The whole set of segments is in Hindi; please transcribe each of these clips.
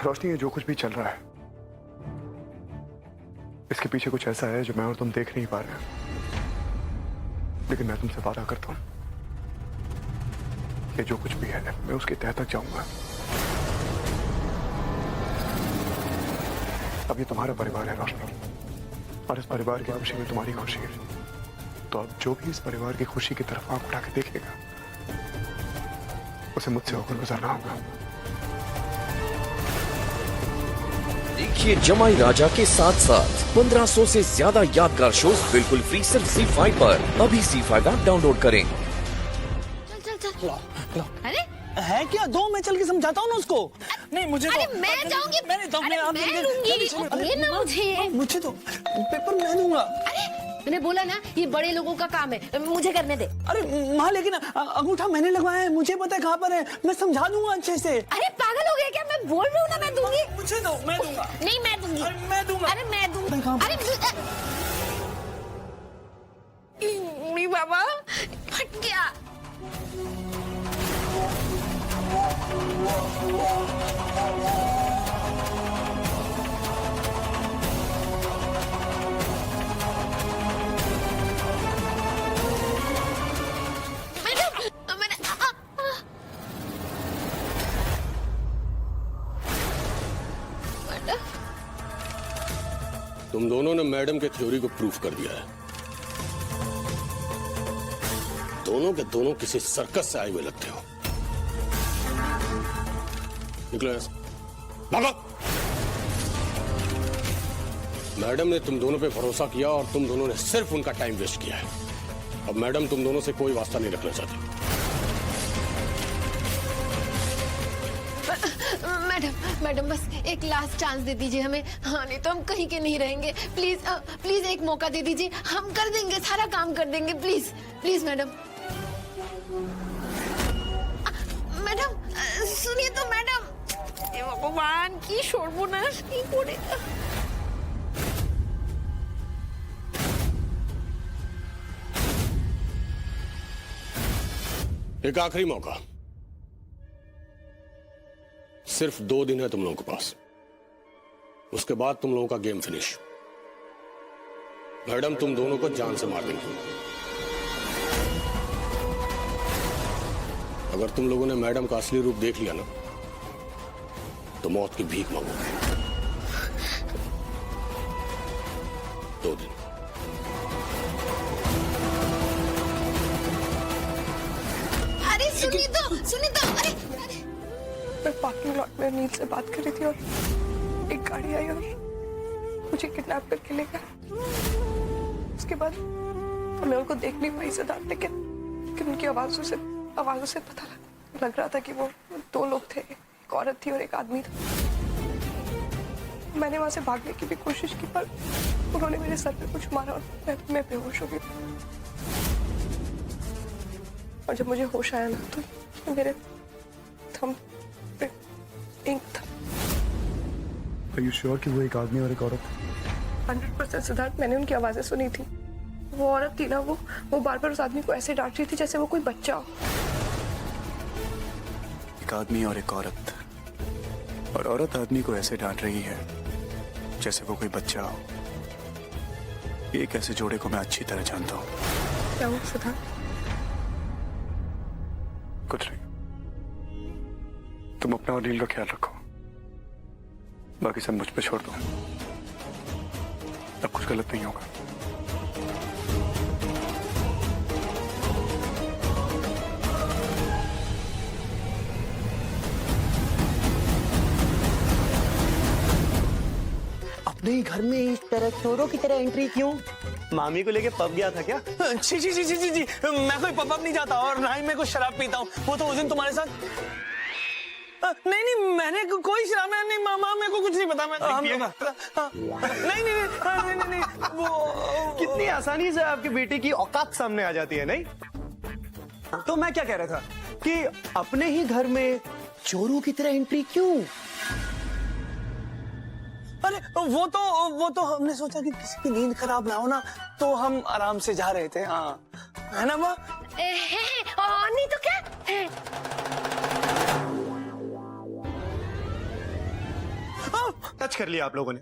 रोशनी, ये जो कुछ भी चल रहा है इसके पीछे कुछ ऐसा है जो मैं और तुम देख नहीं पा रहे हैं। लेकिन मैं तुमसे वादा करता हूं कि जो कुछ भी है मैं उसके तह तक जाऊंगा। अब ये तुम्हारा परिवार है रोशनी, और इस परिवार की खुशी में तुम्हारी खुशी है। तो अब जो भी इस परिवार की खुशी की तरफ आंख उठा के देखेगा उसे मुझसे होकर गुजरना होगा। देखिए जमाई राजा के साथ साथ 1500 से ज्यादा यादगार शोज बिल्कुल फ्री सिर्फ ZEE5 पर। अभी ZEE5 ऐप डाउनलोड करें। चल चल चल। लो। अरे है क्या? दो, मैं चल के समझाता हूँ ना उसको। नहीं मुझे अरे तो, मैं जाऊंगी। मैं लूंगी। ये ना मुझे तो पेपर मैं दूंगा। अरे मैंने बोला ना ये बड़े लोगों का काम है, मुझे करने दे। अरे माँ, लेकिन अंगूठा मैंने लगवाया है, मुझे पता है कहाँ पर है, मैं समझा दूंगा अच्छे से। अरे पागल हो गया क्या? मैं बोल रही हूँ ना मैं दूंगी। मुझे दो, मैं दूंगा। नहीं मैं दूंगी। अरे मैं दूंगा। अरे मैं दूंगी। अरे बाबा फट गया। तुम दोनों ने मैडम के थ्योरी को प्रूफ कर दिया है। दोनों के दोनों किसी सर्कस से आए हुए लगते हो। निकलो यहां से, भागो। मैडम ने तुम दोनों पे भरोसा किया और तुम दोनों ने सिर्फ उनका टाइम वेस्ट किया है। अब मैडम तुम दोनों से कोई वास्ता नहीं रखना चाहती। मैडम बस एक लास्ट चांस दे दीजिए हमें। हाँ नहीं तो हम कहीं के नहीं रहेंगे। प्लीज प्लीज एक मौका दे दीजिए, हम कर देंगे, सारा काम कर देंगे। Please please madam. मैडम सुनिए तो मैडम, हे भगवान की शोरगुनाश नहीं पड़ेगा। एक आखिरी मौका, सिर्फ 2 दिन है तुम लोगों के पास, उसके बाद तुम लोगों का गेम फिनिश। मैडम तुम दोनों को जान से मार देंगी। अगर तुम लोगों ने मैडम का असली रूप देख लिया ना तो मौत की भीख मांगोगे। 2 दिन। अरे सुनिए तो अरे मैं पार्किंग लॉट में नील से बात कर रही थी और एक गाड़ी आई और मुझे किडनैप करके ले गया। उसके बाद मैं उनको देख नहीं पाई सिद्धार्थ, लेकिन उनकी आवाजों से पता लग रहा था कि वो 2 लोग थे, एक औरत थी और एक आदमी था। मैंने वहां से भागने की भी कोशिश की पर उन्होंने मेरे सर पे कुछ मारा और मैं बेहोश हो गई। और जब मुझे होश आया ना तो मेरे थंब इंक था। Are you sure कि वो एक आदमी और एक औरत? 100% सिद्धार्थ, मैंने उनकी आवाजें सुनी थी। वो औरत थी ना, वो बार बार उस आदमी को ऐसे डांट रही थी जैसे वो कोई बच्चा हो। एक आदमी और एक औरत, और औरत आदमी को ऐसे डांट रही है जैसे वो कोई बच्चा हो। एक ऐसे जोड़े को मैं अच्छी तरह जानता हूँ। क्या हुआ सिद्धार्थ? कुछ नहीं, तुम अपना और नील का ख्याल रखो, बाकी सब मुझ पे छोड़ दो। अब कुछ गलत नहीं होगा। अपने ही घर में इस तरह चोरों की तरह एंट्री क्यों? मामी को लेके पब गया था क्या? जी जी जी जी जी जी, मैं कोई पब नहीं जाता और ना ही मैं कोई शराब पीता हूँ। वो तो उस दिन तुम्हारे साथ। नहीं, मैंने कोई शराब नहीं, मामा मेरे को कुछ नहीं पता। मैं नहीं, वो कितनी आसानी से आपकी बेटी की औकात सामने आ जाती है, नहीं? तो मैं क्या कह रहा था कि अपने ही घर में चोरों की तरह एंट्री क्यों? अरे वो तो हमने सोचा कि किसी की नींद खराब ना हो ना, तो हम आराम से जा रहे थे। हाँ है ना माँ? नहीं तो क्या? कर लिया आप लोगों ने।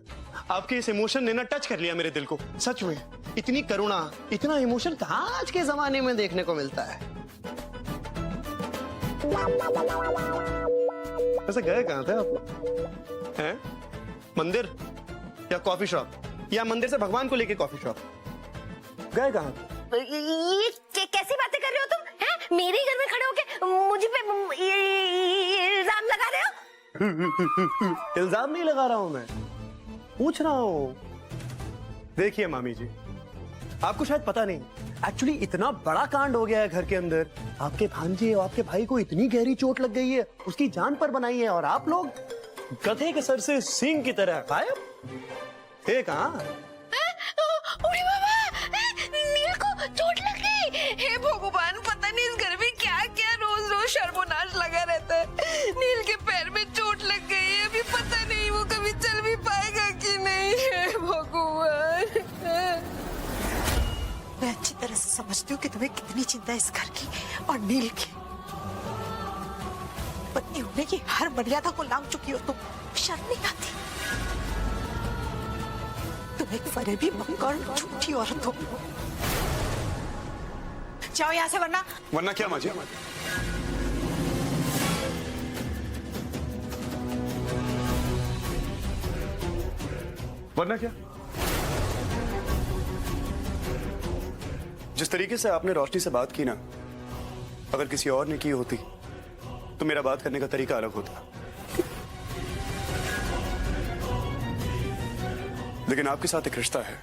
आपके इस इमोशन ने ना टच कर लिया मेरे दिल को। सच में इतनी करुणा, इतना इमोशन कहाँ आज के जमाने में देखने को मिलता है। वैसे गए कहाँ थे आप? हैं? मंदिर या कॉफी शॉप, या मंदिर से भगवान को लेके कॉफी शॉप? गए कहाँ? ये कैसी बातें कर रहे हो तुम? हैं? मेरे ही घर में खड़े होके मुझे पे इल्जाम लगा रहे हो? इल्जाम नहीं लगा रहा हूं मैं, पूछ रहा हूं। देखिए मामी जी, आपको शायद पता नहीं, एक्चुअली इतना बड़ा कांड हो गया है घर के अंदर। आपके भांजे और आपके भाई को इतनी गहरी चोट लग गई है, उसकी जान पर बनाई है, और आप लोग गधे के सर से सींग की तरह गायब थे। कहाँ? अरे बाबा, नील को चोट लग गई। हे भगवान, पता नहीं इस घर में क्या क्या रोज रोज सर्वनाश लगा रहता है। नील के पैर में चोट लग गई है, अभी पता नहीं वो कभी चल भी पाएगा कि नहीं। हे भगवान, मैं अच्छी तरह से समझती हूँ कि तुम्हें कितनी चिंता है इस घर की और नील की। पत्नी होने की हर मर्यादा को लांघ चुकी हो तुम, शर्म नहीं आती? तुम एक फरेबी, मक्कार, झूठी औरत हो। जाओ यहाँ से, वरना क्या माँ जी? वरना क्या? जिस तरीके से आपने रोशनी से बात की ना, अगर किसी और ने की होती तो मेरा बात करने का तरीका अलग होता। लेकिन आपके साथ एक रिश्ता है,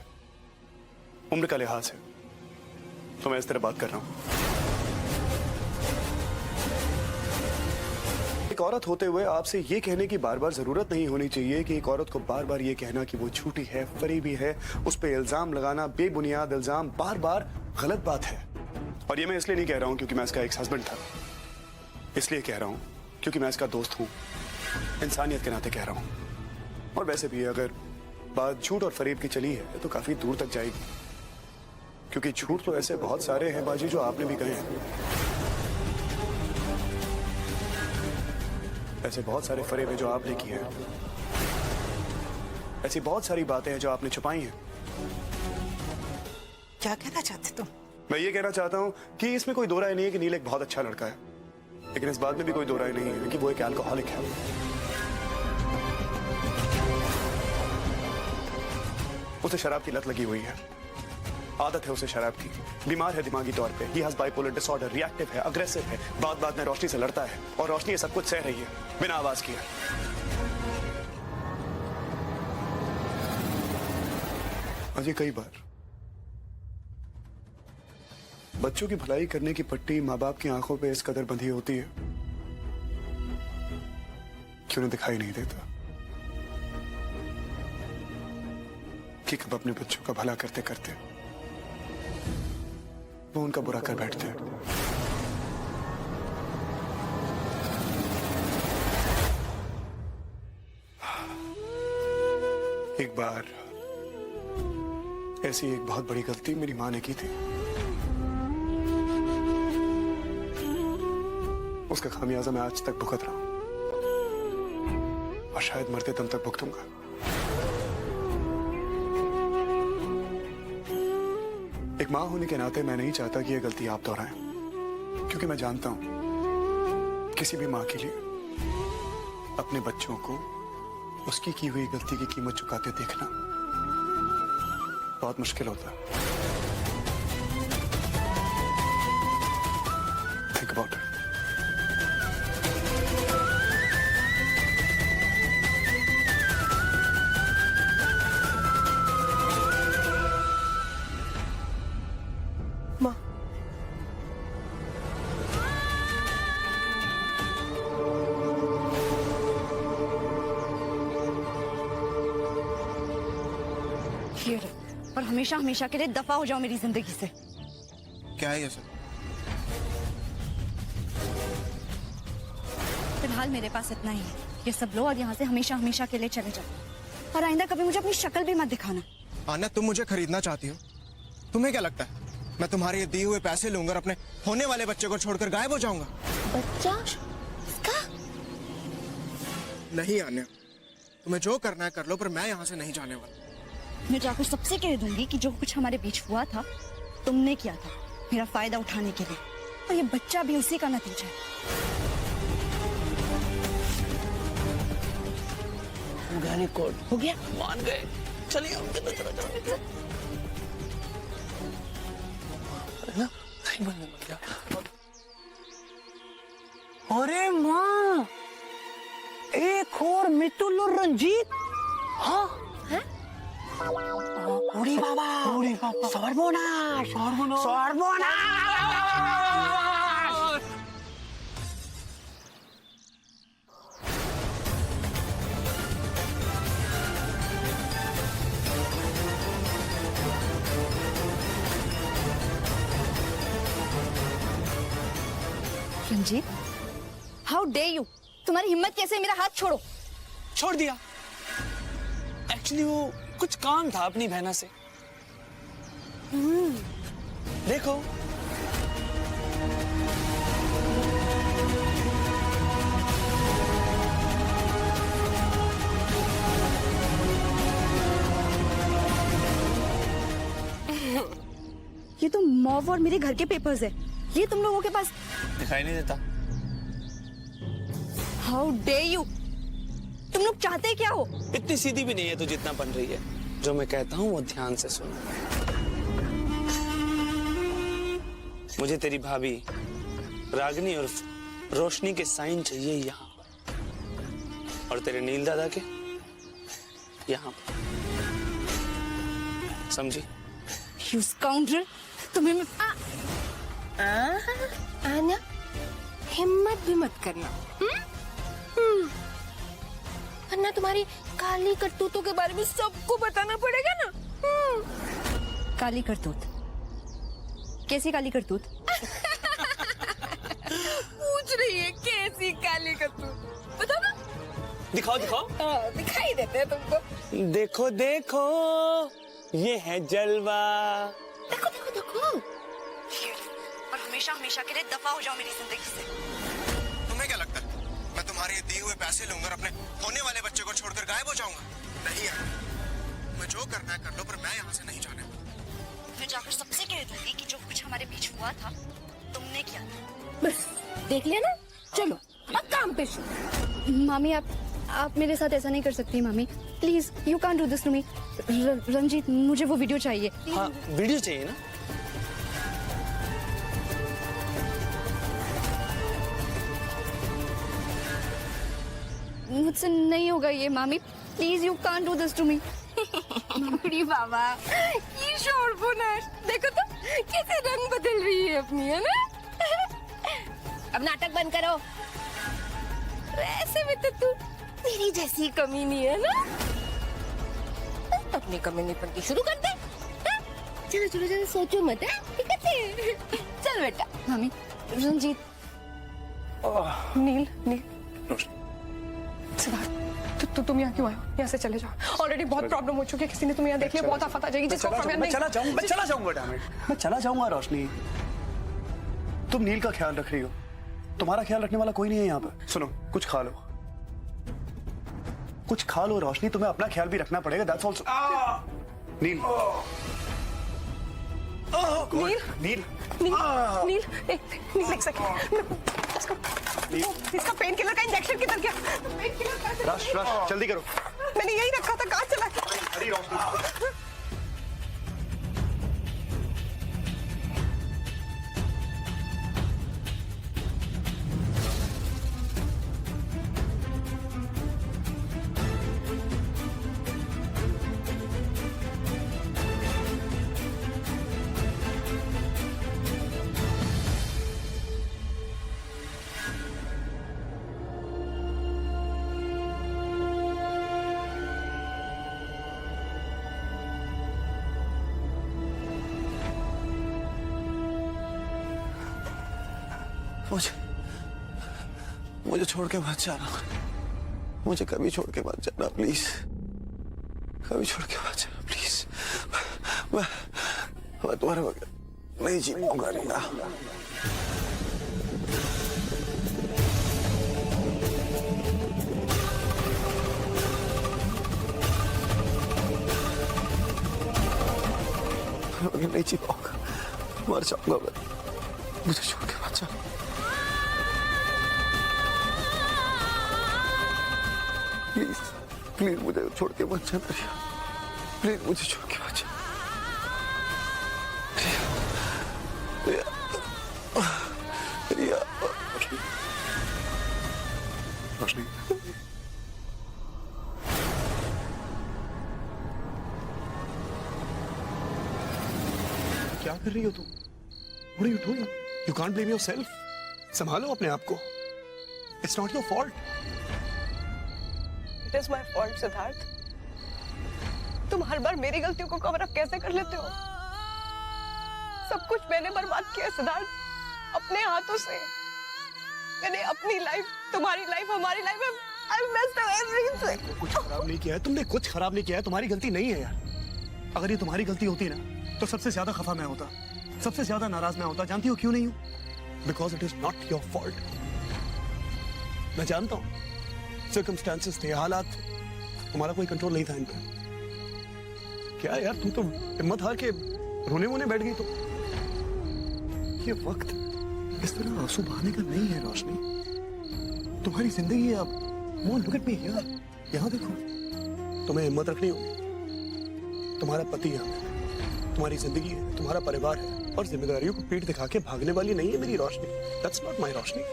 उम्र का लिहाज है, तो मैं इस तरह बात कर रहा हूं। एक औरत होते हुए आपसे ये कहने की बार बार जरूरत नहीं होनी चाहिए कि एक औरत को बार बार ये कहना कि वो झूठी है, फरेबी है, उस पर इल्जाम लगाना, बेबुनियाद इल्जाम बार बार गलत बात है। और ये मैं इसलिए नहीं कह रहा हूं क्योंकि मैं इसका एक्स हस्बैंड था, इसलिए कह रहा हूं क्योंकि मैं इसका दोस्त हूं, इंसानियत के नाते कह रहा हूं। और वैसे भी अगर बात झूठ और फरेब की चली है तो काफी दूर तक जाएगी, क्योंकि झूठ तो ऐसे बहुत सारे हैं बाजी जो आपने भी कहे हैं, ऐसे बहुत सारे फरेब हैं जो आपने किए हैं, ऐसी बहुत सारी बातें हैं जो आपने छुपाई हैं। क्या कहना चाहते तुम? मैं ये कहना चाहता हूं कि इसमें कोई दो राय नहीं है कि नील एक बहुत अच्छा लड़का है, लेकिन इस बात में भी कोई दो राय नहीं है कि वो एक अल्कोहलिक है। उसे शराब की लत लगी हुई है, आदत है उसे शराब की, बीमार है दिमागी तौर पे, he has bipolar disorder, reactive है, अग्रेसिव है, बात बात में रोशनी से लड़ता है, और रोशनी ये सब कुछ सह रही है बिना आवाज किए। अजय, कई बार बच्चों की भलाई करने की पट्टी माँ बाप की आंखों पे इस कदर बंधी होती है कि उन्हें दिखाई नहीं देता कि कब अपने बच्चों का भला करते करते वो उनका बुरा कर बैठते हैं। एक बार ऐसी एक बहुत बड़ी गलती मेरी मां ने की थी, उसका खामियाजा मैं आज तक भुगत रहा हूं और शायद मरते दम तक भुगतूंगा। एक मां होने के नाते मैं नहीं चाहता कि यह गलती आप दोहराएं, क्योंकि मैं जानता हूं किसी भी मां के लिए अपने बच्चों को उसकी की हुई गलती की कीमत चुकाते देखना बहुत मुश्किल होता है। Think about it. ये लो, और हमेशा हमेशा के लिए दफा हो जाओ मेरी जिंदगी से। क्या है ये सब? फिलहाल मेरे पास इतना ही है, ये सब लो और यहाँ से हमेशा हमेशा के लिए चले जाओ, और आइंदा कभी मुझे अपनी शक्ल भी मत दिखाना। आना, तुम मुझे खरीदना चाहती हो? तुम्हें क्या लगता है मैं तुम्हारे ये दिए हुए पैसे लूंगा और अपने होने वाले बच्चे को छोड़कर गायब हो जाऊंगा? बच्चा? इसका? नहीं आन्या, तुम्हें जो करना है कर लो, पर मैं यहाँ से नहीं जाने वाला। मैं जाकर सबसे कह दूंगी कि जो कुछ हमारे बीच हुआ था तुमने किया था मेरा फायदा उठाने के लिए, और ये बच्चा भी उसी का नतीजा है। हो गया, मान गए। चलिए चलो चलो चलो। ना नहीं बनने लग गया। अरे माँ, एक और मितुल और रंजीत। हाँ है? उड़ी बाबा, सर्वनाश, सर्वनाश। रंजीत, हाउ डे यू, तुम्हारी हिम्मत कैसे? मेरा हाथ छोड़ो। छोड़ दिया। एक्चुअली वो कुछ काम था अपनी बहना से। देखो ये तो मॉव और मेरे घर के पेपर्स है, ये तुम लोगों के पास दिखाई नहीं देता। हाउ डे यू, तुम लोग चाहते क्या हो? इतनी सीधी भी नहीं है तो जितना बन रही है। जो मैं कहता हूँ वो ध्यान से सुनो। मुझे तेरी भाभी रागिनी और रोशनी के साइन चाहिए यहाँ, और तेरे नील दादा के यहाँ। समझी? You scoundrel, तुम्हें मैं आना, हिम्मत भी मत करना, वरना तुम्हारी काली करतूतों के बारे में सबको बताना पड़ेगा ना। काली करतूत? कैसी काली करतूत? पूछ रही है कैसी काली करतूत, बताओ ना। दिखाओ दिखाओ। दिखाई देते हैं तुमको। देखो देखो, ये है जलवा। देखो देखो देखो। और हमेशा हमेशा के लिए दफा हो जाओ मेरी जिंदगी से। तुम्हें क्या लगता है मैं तुम्हारे दिए हुए पैसे लूंगा और अपने होने वाले बच्चे को छोड़कर गायब हो जाऊंगा? नहीं है। मैं जो करना है कर लो, पर मैं यहाँ से नहीं जाने वाला। मैं जाकर सबसे कह दूंगी कि जो कुछ हमारे बीच हुआ था तुमने किया था। बस देख लिया ना, चलो अब काम पे शुरू। मामी, आप मेरे साथ ऐसा नहीं कर सकती मामी, please, you can't do this to me. Ranjit, मुझे वो वीडियो चाहिए। हाँ, वीडियो चाहिए ना? मुझसे नहीं होगा ये मामी, please, you can't do this to me. उड़ी बाबा, ये शोरगुनाश देखो तो कैसे रंग बदल रही है अपनी, है ना। अब नाटक बंद करो। ऐसे में तो तू तेरी जैसी कमी नहीं है ना। अपनी कमी नहीं पड़ती, शुरू कर दे। चलो चलो चलो, सोचो मत, है ठीक है? चल बेटा। मामी, रंजीत, नील, नील, सिद्धार्थ, तुम यहाँ क्यों आए हो? यहाँ से चले जाओ। ऑलरेडी बहुत प्रॉब्लम हो चुकी है, किसी ने तुम्हें यहाँ देख लिया, बहुत आफत आ जाएगी। मैं चला जाऊंगा डैमेट, मैं चला जाऊंगा। रोशनी, तुम नील का ख्याल रख रही हो, तुम्हारा ख्याल रखने वाला कोई नहीं है यहाँ पर। सुनो, कुछ खा लो, कुछ खा लो। रोशनी, तुम्हें अपना ख्याल भी रखना पड़ेगा। That's also. नील, नील, नील, नील, एक सेकंड। इसका पेन किलर का इंजेक्शन किधर गया? पेन किलर का रश रश, जल्दी करो। मैंने यही रखा था, कहाँ चला गया? अरे रोशनी, मुझे छोड़ के मत जाना, मुझे कभी छोड़ के मत जाना प्लीज, कभी छोड़ के मत जाना प्लीज। मैं तुम्हारे बगैर नहीं जी पाऊंगा रीना। नहीं जी पाऊंगा, मर जाऊंगा मैं, मुझे छोड़ के मत जाओ। प्लीज प्लीज मुझे छोड़ के मत जाना रिया, प्लीज मुझे छोड़ के मत जाना रिया, रिया, रोशनी। क्या कर रही हो तुम? What are you doing? You can't blame yourself. संभालो अपने आप को। It's not your fault. It is my fault, Siddharth. तुम हर बार मेरी गलतियों को कवर अप कैसे कर लेते हो? सब कुछ मैंने बर्बाद किया सिद्धार्थ, अपने हाथों से। मैंने अपनी लाइफ, तुम्हारी लाइफ, हमारी life, I messed up everything. कुछ खराब नहीं किया है तुमने, कुछ खराब नहीं किया है, तुम्हारी गलती नहीं है यार। अगर ये तुम्हारी गलती होती ना तो सबसे ज्यादा खफा मैं होता, सबसे ज्यादा नाराज मैं होता। जानती हो क्यों नहीं हूं? Because it is not your fault. मैं जानता हूं सर्कमस्टांसेस थे, हालात थे, तुम्हारा कोई कंट्रोल नहीं था इन पर। क्या यार तुम तो हिम्मत हार के रोने वोने बैठ गई। तो ये वक्त इस तरह आंसू बहाने का नहीं है रोशनी, तुम्हारी जिंदगी है अब। वो लुक एट मी हियर, यहां देखो। तुम्हें हिम्मत रखनी होगी, तुम्हारा पति है, तुम्हारी जिंदगी है, तुम्हारा परिवार है, और जिम्मेदारियों को पीठ दिखा के भागने वाली नहीं है मेरी रोशनी। That's not my रोशनी।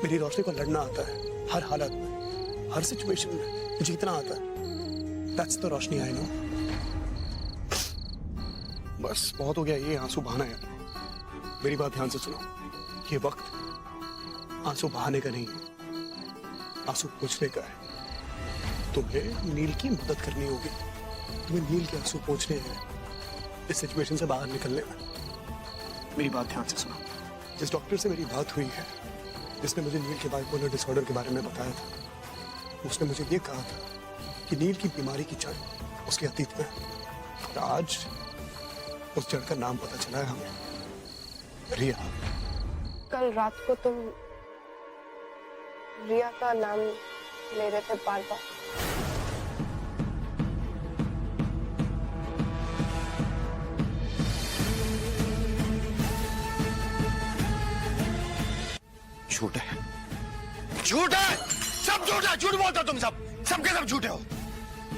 मेरी रोशनी को लड़ना आता है हर हालत में, हर सिचुएशन में जीतना आता है। That's the Roshni I know। बस बहुत हो गया ये आंसू बहाना है। मेरी बात ध्यान से सुनो, ये वक्त आंसू बहाने का नहीं है, आंसू पोंछने का है। तुम्हें नील की मदद करनी होगी, तुम्हें नील के आंसू पोंछने हैं इस सिचुएशन से बाहर निकलने में। मेरी बात ध्यान से सुनो, जिस डॉक्टर से मेरी बात हुई है, जिसने मुझे नील के बाइपोलर डिसऑर्डर के बारे में बताया था, उसने मुझे ये कहा था कि नील की बीमारी की जड़ उसके अतीत में है। और आज उस जड़ का नाम पता चला है हमें, रिया। कल रात को तुम रिया का नाम ले रहे थे बार बार। झूठ है, झूठ है, सब झूठ है, झूठ बोलते हो तुम सब, सबके सब झूठे हो।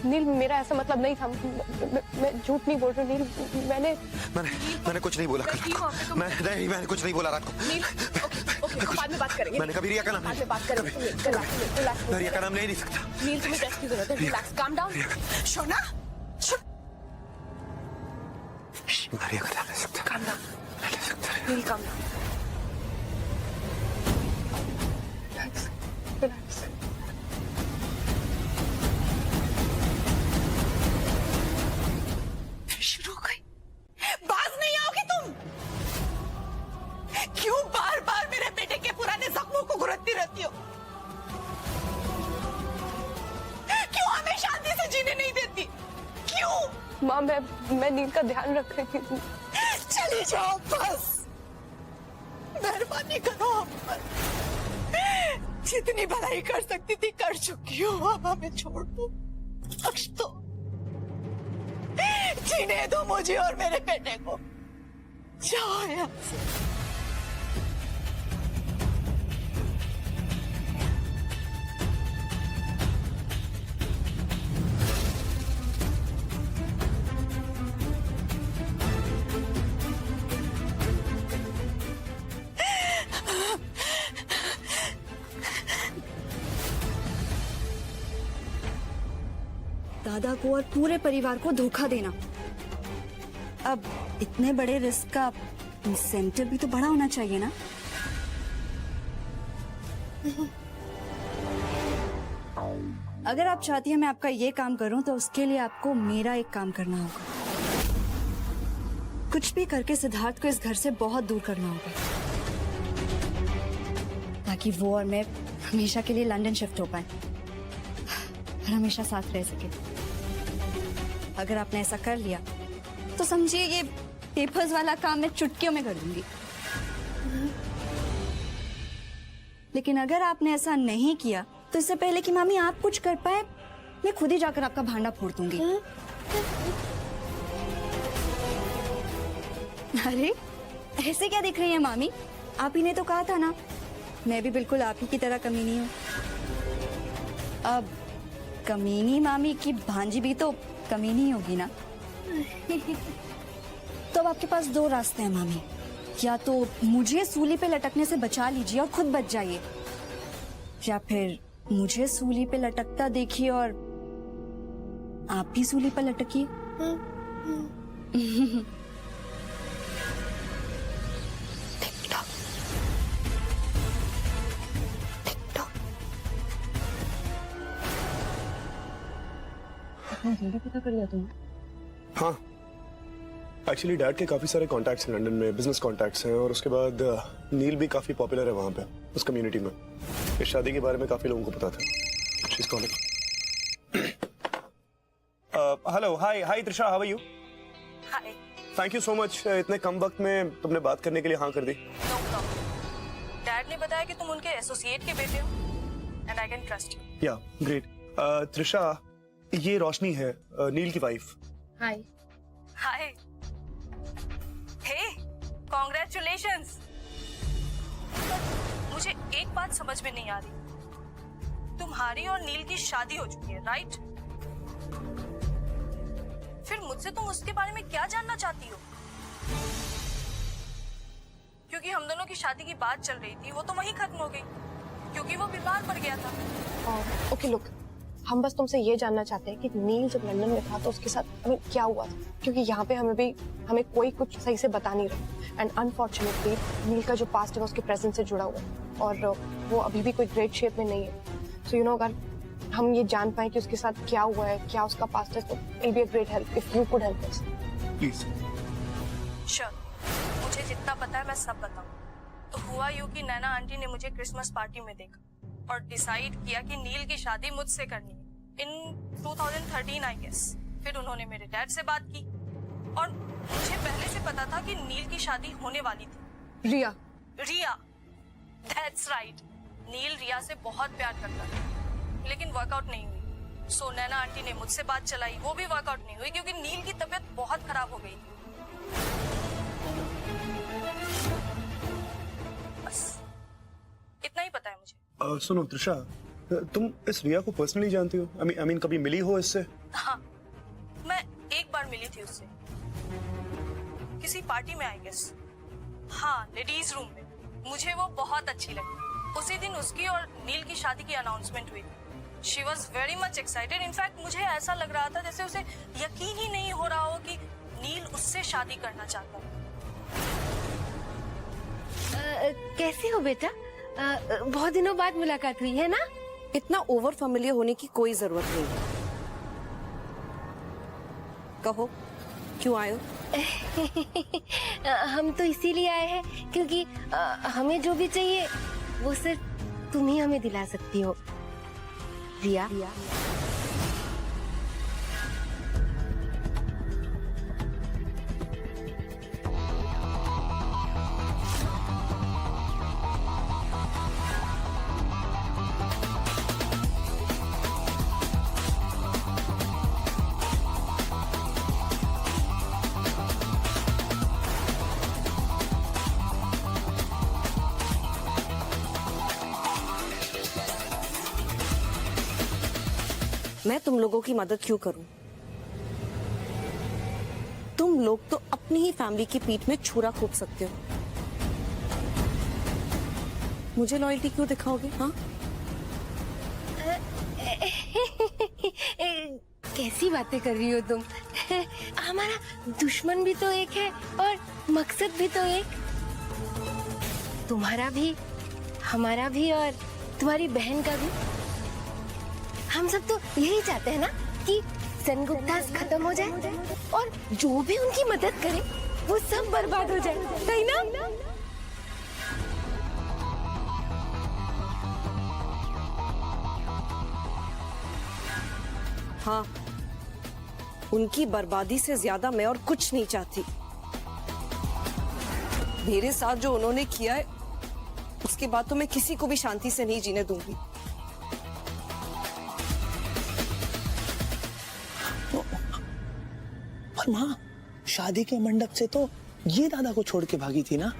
नील मेरा ऐसा मतलब नहीं था, मैं झूठ नहीं बोल रही नील। मैंने कुछ नहीं बोला कल। मैंने कुछ नहीं बोला रात को। नील, ओके, बाद में बात करेंगे। मैंने कभी रिया का नाम बाद में बात करेंगे। रिलैक्स। मैं रिया का नाम ले नहीं सकता। नील तुम्हें रेस्ट की जरूरत है, रिलैक्स, काम डाउन। शोना, मैं रिया का नाम ले सकता। काम डाउन, नहीं ले सकता। नील काम डाउन। रिलैक्स। शुरू हो गई, बाज नहीं आओगी तुम? क्यों बार बार मेरे बेटे के पुराने जख्मों को गुरदती रहती हो? क्यों हमें शांति से जीने नहीं देती? क्यों? माँ, मैं नील का ध्यान रख रही थी। चले जाओ बस, मेहरबानी करो हम पर। जितनी भलाई कर सकती थी कर चुकी हूँ, अब हमें छोड़ दो, बख्श दो, जीने दो मुझे और मेरे बेटे को। जाओ यहाँ से। दादा को और पूरे परिवार को धोखा देना। अब इतने बड़े रिस्क का इंसेंटिव भी तो बड़ा होना चाहिए ना। अगर आप चाहती हैं मैं आपका ये काम करूं तो उसके लिए आपको मेरा एक काम करना होगा। कुछ भी करके सिद्धार्थ को इस घर से बहुत दूर करना होगा, ताकि वो और मैं हमेशा के लिए लंदन शिफ्ट हो पाए और हमेशा साथ रह सके। अगर आपने ऐसा कर लिया तो समझिए ये पेपर्स वाला काम मैं चुटकियों में कर दूंगी। लेकिन अगर आपने ऐसा नहीं किया तो इससे पहले कि मामी आप कुछ कर पाए, मैं खुद ही जाकर आपका भांडा फोड़ दूंगी। अरे ऐसे क्या दिख रही है मामी? आप ही ने तो कहा था ना, मैं भी बिल्कुल आप ही की तरह कमीनी हूँ। अब कमीनी मामी की भांजी भी तो कमीनी होगी ना। तो अब आपके पास दो रास्ते हैं मामी, या तो मुझे सूली पे लटकने से बचा लीजिए और खुद बच जाइए, या फिर मुझे सूली पे लटकता देखिए और आप भी सूली पर लटकिए। पता कर लिया तुमने? हाँ, एक्चुअली डैड के काफी सारे कॉन्टैक्ट्स हैं लंदन में, बिजनेस कॉन्टैक्ट्स हैं, और उसके बाद नील भी काफी पॉपुलर है वहां पे उस कम्युनिटी में। इस शादी के बारे में काफी लोगों को पता था। She's calling. Hello, hi Trisha, how are you? Hi. Thank you so much, इतने कम वक्त में तुमने बात करने के लिए हाँ कर दी। No problem. डैड ने बताया कि तुम उनके एसोसिएट के बेटे हो and I can trust you. या ग्रेट। त्रिशा, ये रोशनी है, नील की वाइफ। हाय। हाय। हे, कांग्रेचुलेशंस। मुझे एक बात समझ में नहीं आ रही, तुम्हारी और नील की शादी हो चुकी है, राइट? फिर मुझसे तुम उसके बारे में क्या जानना चाहती हो? क्योंकि हम दोनों की शादी की बात चल रही थी, वो तो वहीं खत्म हो गई क्योंकि वो बीमार पड़ गया था। ओके लुक, हम बस तुमसे ये जानना चाहते हैं कि नील जब लंदन में था तो उसके साथ हमें क्या हुआ था, क्योंकि यहाँ पे हमें कोई कुछ सही से बता नहीं रहा। एंड अनफॉर्चुनेटली नील का जो पास्ट है उसके प्रेजेंट से जुड़ा हुआ है और वो अभी भी कोई ग्रेट शेप में नहीं है। सो यू नो, अगर हम ये जान पाए कि उसके साथ क्या हुआ है, क्या उसका पास्ट है, तो it be a great help if you could help us please. Sure, मुझे जितना पता है मैं सब बताऊं। तो हुआ यूं कि नैना आंटी ने मुझे क्रिसमस पार्टी में देखा और डिसाइड किया कि नील की शादी मुझसे करनी है इन 2013 आई गेस। फिर उन्होंने मेरे डैड से बात की और मुझे पहले से पता था कि नील की शादी होने वाली थी। रिया। That's right. नील रिया से बहुत प्यार करता था लेकिन वर्कआउट नहीं हुई। सो नैना आंटी ने मुझसे बात चलाई, वो भी वर्कआउट नहीं हुई क्योंकि नील की तबीयत बहुत खराब हो गई थी। बस इतना ही पता है मुझे। सुनो त्रिशा, तुम इस रिया को पर्सनली जानती हो? आई मीन कभी मिली हो इससे? हाँ, मैं एक बार मिली थी उससे किसी पार्टी में आई गेस। हाँ, लेडीज रूम में। मुझे वो बहुत अच्छी लगी। उसी दिन उसकी और नील की शादी की अनाउंसमेंट हुई थी। She was very much excited. In fact मुझे ऐसा लग रहा था जैसे उसे यकीन ही नहीं हो रहा हो कि नील उससे शादी करना चाहता है। कैसे हो बेटा? बहुत दिनों बाद मुलाकात हुई है ना? इतना ओवर फेमिलियर होने की कोई जरूरत नहीं है। कहो, क्यों आए हो? हम तो इसीलिए आए हैं क्योंकि हमें जो भी चाहिए वो सिर्फ तुम ही हमें दिला सकती हो, रिया। मैं तुम लोगों की मदद क्यों करूं? तुम लोग तो अपनी ही फैमिली की पीठ में छुरा घोंप सकते हो। मुझे लॉयल्टी क्यों दिखाओगे? हाँ, कैसी बातें कर रही हो तुम? हमारा दुश्मन भी तो एक है और मकसद भी तो एक। तुम्हारा भी, हमारा भी और तुम्हारी बहन का भी। हम सब तो यही चाहते हैं ना कि सेनगुप्तास खत्म हो जाए और जो भी उनकी मदद करे वो सब बर्बाद हो जाए, नहीं ना? हाँ, उनकी बर्बादी से ज्यादा मैं और कुछ नहीं चाहती। मेरे साथ जो उन्होंने किया है उसके बाद तो मैं किसी को भी शांति से नहीं जीने दूंगी। पर माँ, शादी के मंडप से तो ये दादा को छोड़ के भागी थी ना,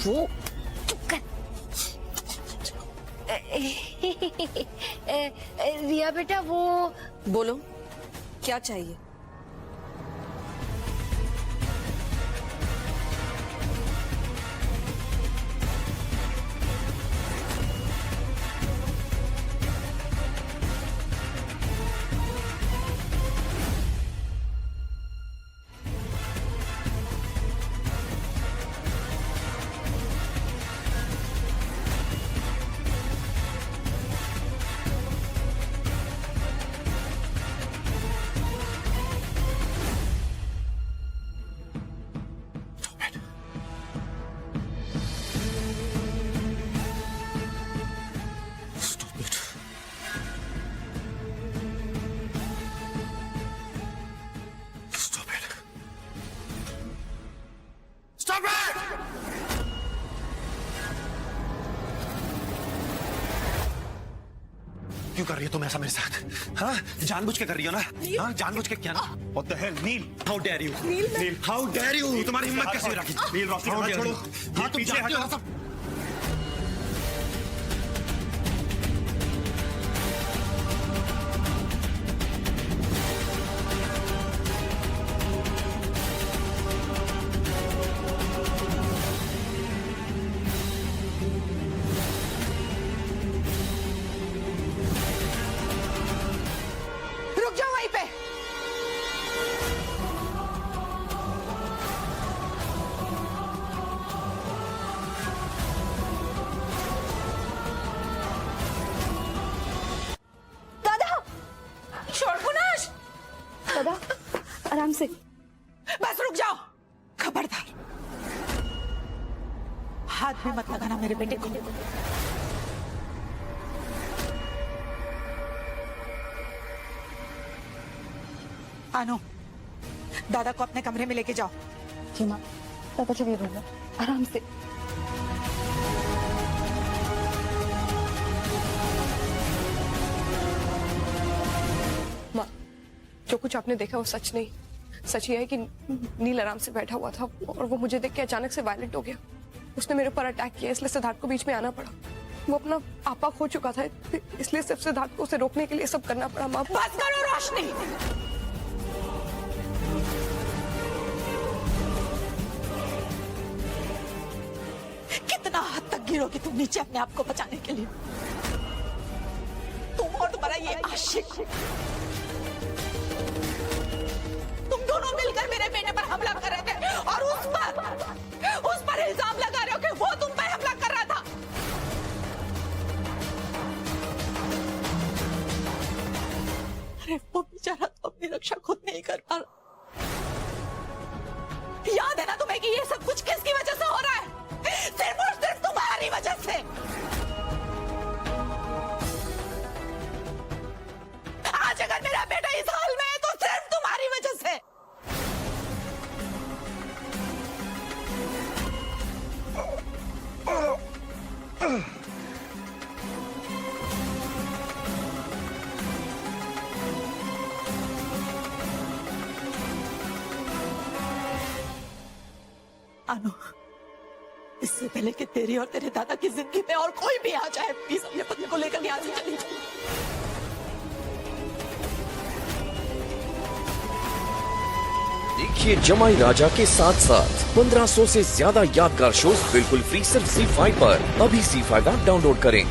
वो रिया बेटा वो बोलो क्या चाहिए? क्यों कर रही हो तुम ऐसा मेरे साथ? हाँ, जानबूझ के कर रही हो ना? हाँ, जानबूझ के क्या ना? What the hell, nil? How dare you? Nil, how dare you? तुम्हारी हिम्मत कैसे हुई राखी? नील, रोशनी का हाथ छोड़ो। हाँ, तुम पीछे हटो। रुक जाओ वहीं पे। दादा, शोरगुनाश, दादा आराम से। बस रुक जाओ। खबरदार, हाथ भी मत लगाना मेरे बेटे को। आनो, दादा को अपने कमरे में लेके जाओ। जी माँ, दादा चलिए रूम में आराम से। माँ, जो कुछ आपने देखा वो सच नहीं। सच ये है कि नील आराम से बैठा हुआ था और वो मुझे देख के अचानक से वायलेंट हो गया। उसने मेरे ऊपर अटैक किया, इसलिए सिद्धार्थ को बीच में आना पड़ा। वो अपना आपा खो चुका था, इसलिए सिर्फ सिद्धार्थ को उसे रोकने के लिए सब करना पड़ा। माँ, बस करो रोशनी। कितना हद तक गिरोगी तुम नीचे अपने आप को बचाने के लिए? तुम और तुम्हारा ये आशिक, तुम दोनों मिलकर मेरे बेटे पर हमला कर रहे थे और उस पर इल्जाम लगा रहे हो कि वो तुम पर हमला कर रहा था। अरे वो बेचारा तो अपनी रक्षा खुद नहीं कर पा रहा। याद है ना तुम्हें कि ये सब कुछ किसकी वजह से हो रहा है? सिर्फ और सिर्फ तुम्हारी वजह से। आज अगर मेरा बेटा इस हाल में है तो सिर्फ तुम्हारी वजह से। अनु, इससे पहले कि तेरी और तेरे दादा की जिंदगी में और कोई भी आ जाए, प्लीज अपने पत्नी को लेकर यहाँ से चली जाए। देखिए जमाई राजा के साथ साथ 1500 से ज्यादा यादगार शोज बिल्कुल फ्री सिर्फ ZEE5 पर। अभी ZEE5 ऐप डाउनलोड करें।